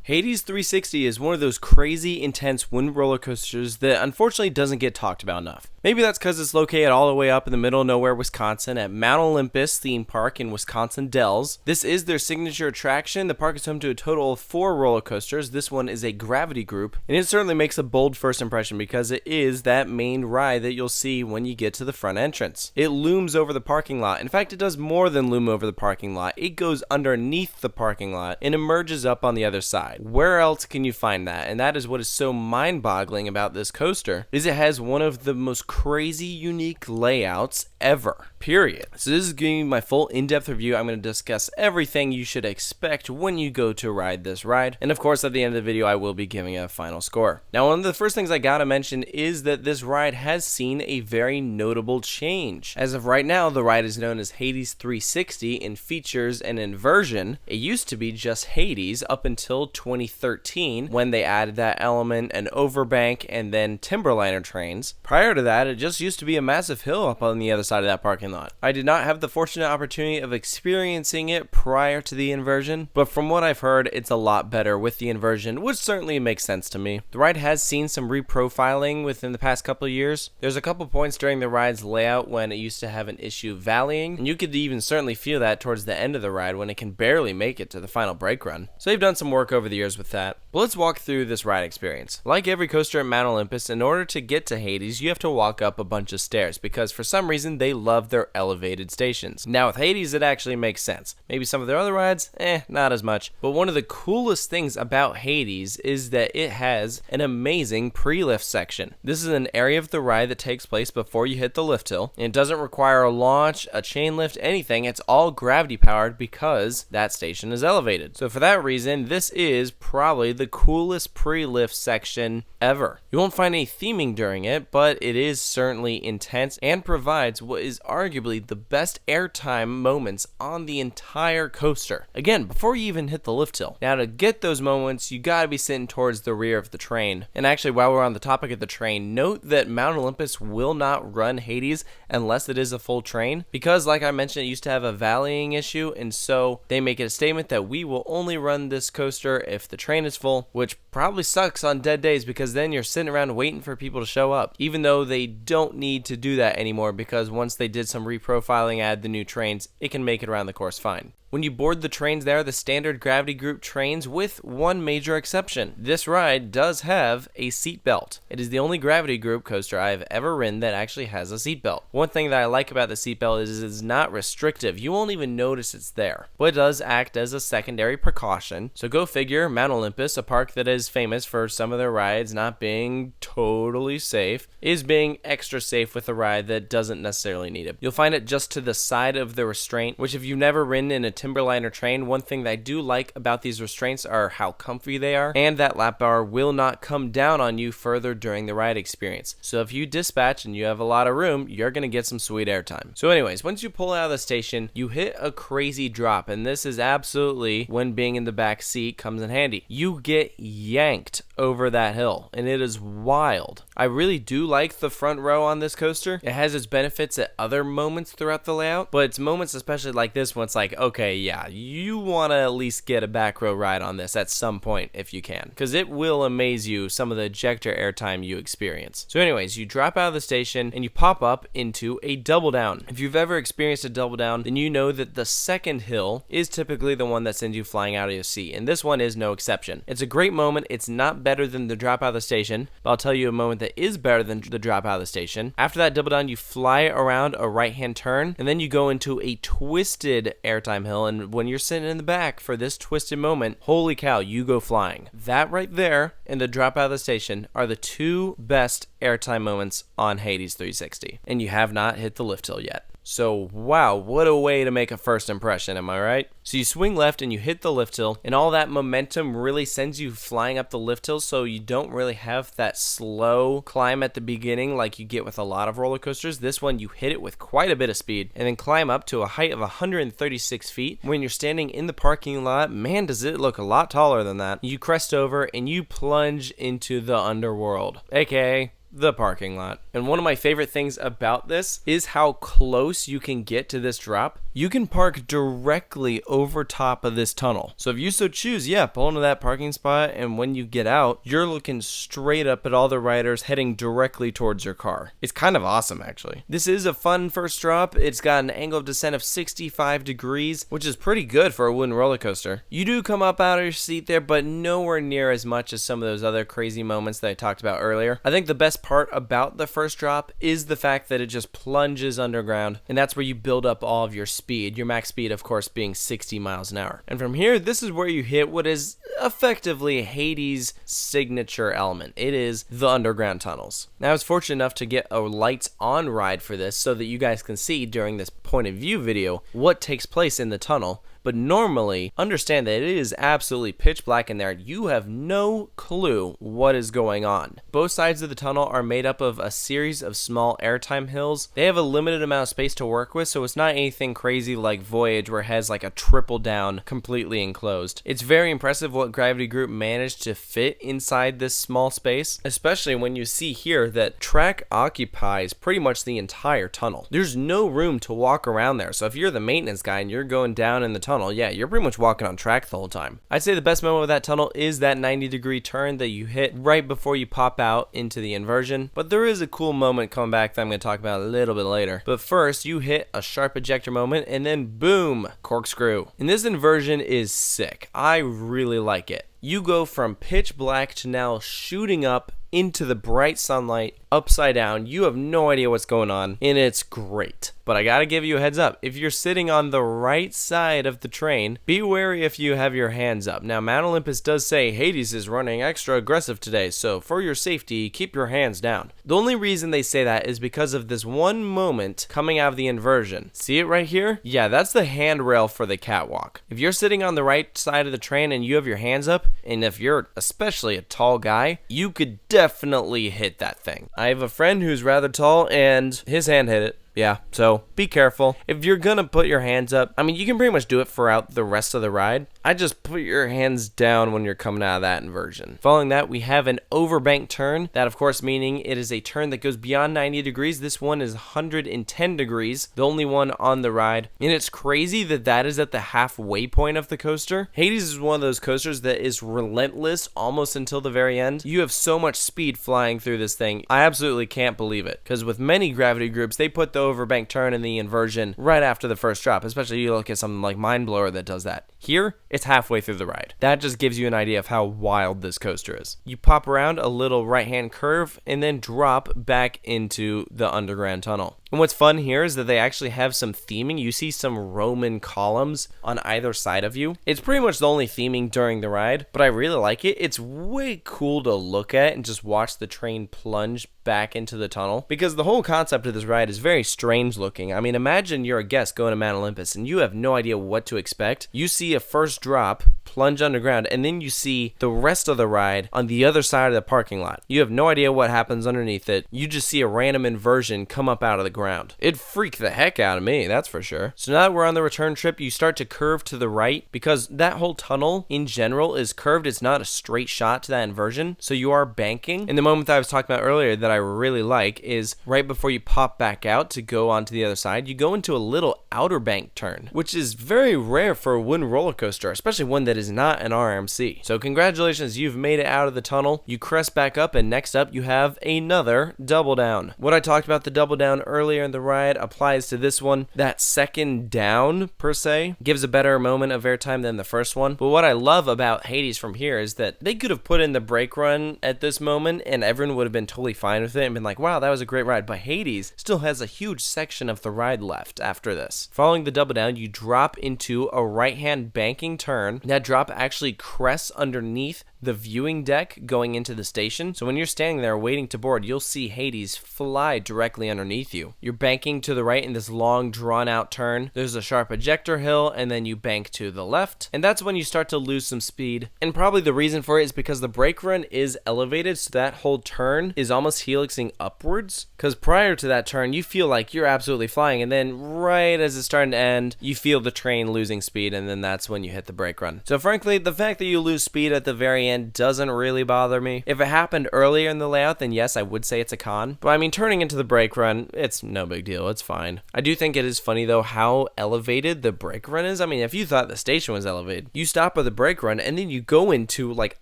Hades 360 is one of those crazy, intense wind roller coasters that unfortunately doesn't get talked about enough. Maybe that's because it's located all the way up in the middle of nowhere, Wisconsin at Mount Olympus Theme Park in Wisconsin Dells. This is their signature attraction. The park is home to a total of 4 roller coasters. This one is a gravity group, and it certainly makes a bold first impression because it is that main ride that you'll see when you get to the front entrance. It looms over the parking lot. In fact, it does more than loom over the parking lot. It goes underneath the parking lot and emerges up on the other side. Where else can you find that? And that is what is so mind-boggling about this coaster, is it has one of the most crazy unique layouts ever, period. So this is giving you my full in-depth review. I'm going to discuss everything you should expect when you go to ride this ride, and of course at the end of the video I will be giving a final score. Now, one of the first things I gotta mention is that this ride has seen a very notable change. As of right now, the ride is known as Hades 360 and features an inversion. It used to be just Hades up until 2013 when they added that element, an overbank, and then timberliner trains. Prior to that, it just used to be a massive hill up on the other side of that parking lot. I did not have the fortunate opportunity of experiencing it prior to the inversion, but from what I've heard, it's a lot better with the inversion, which certainly makes sense to me. The ride has seen some reprofiling within the past couple of years. There's a couple points during the ride's layout when it used to have an issue valleying, and you could even certainly feel that towards the end of the ride when it can barely make it to the final brake run. So they've done some work over the years with that. But let's walk through this ride experience. Like every coaster at Mount Olympus, in order to get to Hades, you have to walk up a bunch of stairs because for some reason they love their elevated stations. Now with Hades, it actually makes sense. Maybe some of their other rides, not as much. But one of the coolest things about Hades is that it has an amazing pre-lift section. This is an area of the ride that takes place before you hit the lift hill. It doesn't require a launch, a chain lift, anything. It's all gravity powered because that station is elevated. So for that reason, this is probably the coolest pre-lift section ever. You won't find any theming during it, but it is certainly intense and provides what is arguably the best airtime moments on the entire coaster. Again, before you even hit the lift hill. Now to get those moments, you gotta be sitting towards the rear of the train. And actually, while we're on the topic of the train, note that Mount Olympus will not run Hades unless it is a full train, because like I mentioned, it used to have a valleying issue, and so they make it a statement that we will only run this coaster if the train is full, which probably sucks on dead days because then you're sitting around waiting for people to show up, even though they don't need to do that anymore because once they did some reprofiling, add the new trains, it can make it around the course fine. When you board the trains, they are the standard gravity group trains with one major exception. This ride does have a seat belt. It is the only gravity group coaster I have ever ridden that actually has a seat belt. One thing that I like about the seat belt is it's not restrictive. You won't even notice it's there, but it does act as a secondary precaution. So go figure, Mount Olympus, a park that is famous for some of their rides not being totally safe, is being extra safe with a ride that doesn't necessarily need it. You'll find it just to the side of the restraint, which if you've never ridden in a timberliner train, one thing that I do like about these restraints are how comfy they are, and that lap bar will not come down on you further during the ride experience. So if you dispatch and you have a lot of room, you're gonna get some sweet airtime. So anyways, once you pull out of the station, you hit a crazy drop, and this is absolutely when being in the back seat comes in handy. You get yanked over that hill, and it is wild. I really do like the front row on this coaster. It has its benefits at other moments throughout the layout, but it's moments especially like this one, it's like, okay, yeah, you want to at least get a back row ride on this at some point if you can, because it will amaze you some of the ejector airtime you experience. So anyways, you drop out of the station and you pop up into a double down. If you've ever experienced a double down, then you know that the second hill is typically the one that sends you flying out of your seat, and this one is no exception. It's a great moment. It's not better than the drop out of the station, but I'll tell you a moment that is better than the drop out of the station. After that double down, you fly around a right hand turn, and then you go into a twisted airtime hill, and when you're sitting in the back for this twisted moment, holy cow, you go flying. That right there and the drop out of the station are the two best airtime moments on Hades 360, and you have not hit the lift hill yet. So wow, what a way to make a first impression, am I right? So you swing left and you hit the lift hill, and all that momentum really sends you flying up the lift hill, so you don't really have that slow climb at the beginning like you get with a lot of roller coasters. This one, you hit it with quite a bit of speed and then climb up to a height of 136 feet. When you're standing in the parking lot, man, does it look a lot taller than that. You crest over and you plunge into the underworld, aka the parking lot. And one of my favorite things about this is how close you can get to this drop. You can park directly over top of this tunnel. So if you so choose, yeah, pull into that parking spot, and when you get out, you're looking straight up at all the riders heading directly towards your car. It's kind of awesome, actually. This is a fun first drop. It's got an angle of descent of 65 degrees, which is pretty good for a wooden roller coaster. You do come up out of your seat there, but nowhere near as much as some of those other crazy moments that I talked about earlier. I think the best part about the first drop is the fact that it just plunges underground, and that's where you build up all of your speed. Your max speed, of course, being 60 miles an hour. And from here, this is where you hit what is effectively Hades' signature element. It is the underground tunnels. Now, I was fortunate enough to get a lights on ride for this so that you guys can see during this point of view video what takes place in the tunnel. But normally, understand that it is absolutely pitch black in there. You have no clue what is going on. Both sides of the tunnel are made up of a series of small airtime hills. They have a limited amount of space to work with, so it's not anything crazy like Voyage where it has like a triple down completely enclosed. It's very impressive what Gravity Group managed to fit inside this small space, especially when you see here that track occupies pretty much the entire tunnel. There's no room to walk around there, so if you're the maintenance guy and you're going down in the tunnel, yeah, you're pretty much walking on track the whole time. I'd say the best moment of that tunnel is that 90-degree turn that you hit right before you pop out into the inversion, but there is a cool moment coming back that I'm going to talk about a little bit later. But first, you hit a sharp ejector moment, and then boom, corkscrew. And this inversion is sick. I really like it. You go from pitch black to now shooting up into the bright sunlight upside down. You have no idea what's going on, and it's great. But I gotta give you a heads up. If you're sitting on the right side of the train, be wary if you have your hands up. Now, Mount Olympus does say Hades is running extra aggressive today, so for your safety, keep your hands down. The only reason they say that is because of this one moment coming out of the inversion. See it right here? Yeah, that's the handrail for the catwalk. If you're sitting on the right side of the train and you have your hands up, and if you're especially a tall guy, you could definitely hit that thing. I have a friend who's rather tall, and his hand hit it. Yeah, so be careful. If you're gonna put your hands up, I mean, you can pretty much do it throughout the rest of the ride. I just put your hands down when you're coming out of that inversion. Following that, we have an overbank turn. That, of course, meaning it is a turn that goes beyond 90 degrees. This one is 110 degrees, the only one on the ride. And it's crazy that that is at the halfway point of the coaster. Hades is one of those coasters that is relentless almost until the very end. You have so much speed flying through this thing. I absolutely can't believe it. Because with many gravity groups, they put the overbank turn and the inversion right after the first drop, especially you look at something like Mindblower that does that. Here, it's halfway through the ride. That just gives you an idea of how wild this coaster is. You pop around a little right-hand curve and then drop back into the underground tunnel. And what's fun here is that they actually have some theming. You see some Roman columns on either side of you. It's pretty much the only theming during the ride, but I really like it. It's way cool to look at and just watch the train plunge back into the tunnel, because the whole concept of this ride is very strange looking. I mean, imagine you're a guest going to Mount Olympus and you have no idea what to expect. You see a first drop, plunge underground, and then you see the rest of the ride on the other side of the parking lot. You have no idea what happens underneath it. You just see a random inversion come up out of the ground. It freaked the heck out of me, that's for sure. So now that we're on the return trip, you start to curve to the right, because that whole tunnel in general is curved. It's not a straight shot to that inversion, so you are banking. And the moment that I was talking about earlier that I really like is right before you pop back out to go onto the other side, you go into a little outer bank turn, which is very rare for a wooden roller coaster, especially one that is not an RMC. So congratulations, you've made it out of the tunnel. You crest back up, and next up you have another double down. What I talked about the double down earlier in the ride applies to this one. That second down, per se, gives a better moment of airtime than the first one. But what I love about Hades from here is that they could have put in the brake run at this moment and everyone would have been totally fine with it and been like, wow, that was a great ride. But Hades still has a huge section of the ride left after this. Following the double down, you drop into a right-hand banking turn. That drop actually crests underneath the viewing deck going into the station. So when you're standing there waiting to board, you'll see Hades fly directly underneath you. You're banking to the right in this long drawn out turn. There's a sharp ejector hill, and then you bank to the left. And that's when you start to lose some speed. And probably the reason for it is because the brake run is elevated, so that whole turn is almost helixing upwards. Because prior to that turn, you feel like you're absolutely flying, and then right as it's starting to end, you feel the train losing speed, and then that's when you hit the brake run. So frankly, the fact that you lose speed at the very end doesn't really bother me. If it happened earlier in the layout, then yes, I would say it's a con. But I mean, turning into the brake run, it's no big deal. It's fine. I do think it is funny though how elevated the brake run is. I mean, if you thought the station was elevated, you stop at the brake run and then you go into like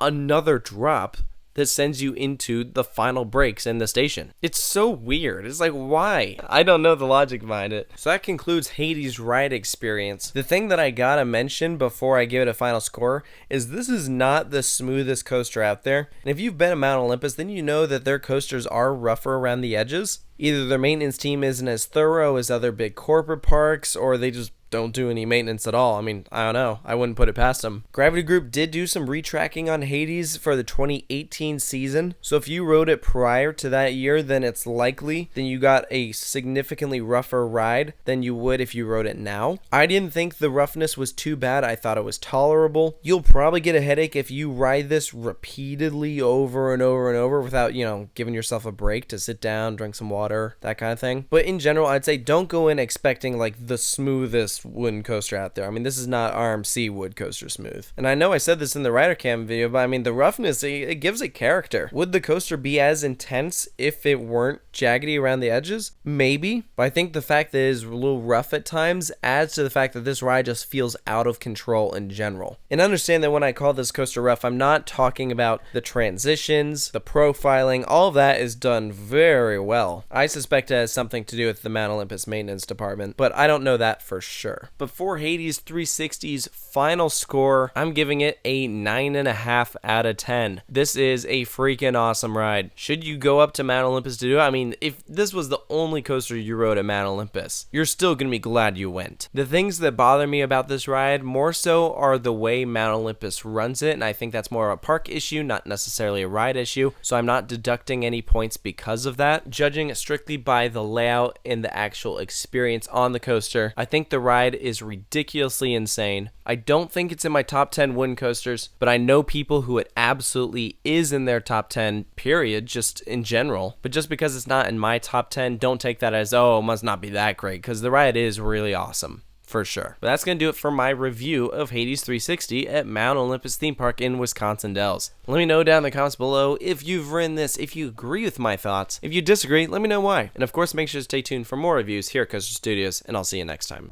another drop that sends you into the final brakes in the station. It's so weird. It's like, why? I don't know the logic behind it. So that concludes Hades' ride experience. The thing that I gotta mention before I give it a final score is this is not the smoothest coaster out there. And if you've been to Mount Olympus, then you know that their coasters are rougher around the edges. Either their maintenance team isn't as thorough as other big corporate parks, or they just don't do any maintenance at all. I mean, I don't know. I wouldn't put it past them. Gravity Group did do some retracking on Hades for the 2018 season. So if you rode it prior to that year, then it's likely then you got a significantly rougher ride than you would if you rode it now. I didn't think the roughness was too bad. I thought it was tolerable. You'll probably get a headache if you ride this repeatedly over and over and over without, giving yourself a break to sit down, drink some water, that kind of thing. But in general, I'd say don't go in expecting like the smoothest wooden coaster out there. I mean, this is not RMC wood coaster smooth. And I know I said this in the rider cam video, but I mean, the roughness, it gives it character. Would the coaster be as intense if it weren't jaggedy around the edges? Maybe. But I think the fact that it is a little rough at times adds to the fact that this ride just feels out of control in general. And understand that when I call this coaster rough, I'm not talking about the transitions, the profiling, all of that is done very well. I suspect it has something to do with the Mount Olympus maintenance department, but I don't know that for sure. But for Hades 360's final score, I'm giving it a 9.5 out of 10. This is a freaking awesome ride. Should you go up to Mount Olympus to do it? I mean, if this was the only coaster you rode at Mount Olympus, you're still going to be glad you went. The things that bother me about this ride more so are the way Mount Olympus runs it, and I think that's more of a park issue, not necessarily a ride issue, so I'm not deducting any points because of that. Judging it strictly by the layout and the actual experience on the coaster, I think the ride is ridiculously insane. I don't think it's in my top 10 wooden coasters, but I know people who it absolutely is in their top 10, period, just in general. But just because it's not in my top 10, don't take that as, oh, it must not be that great, because the ride is really awesome. For sure. But that's going to do it for my review of Hades 360 at Mount Olympus Theme Park in Wisconsin Dells. Let me know down in the comments below if you've ridden this, if you agree with my thoughts. If you disagree, let me know why. And of course, make sure to stay tuned for more reviews here at Coaster Studios, and I'll see you next time.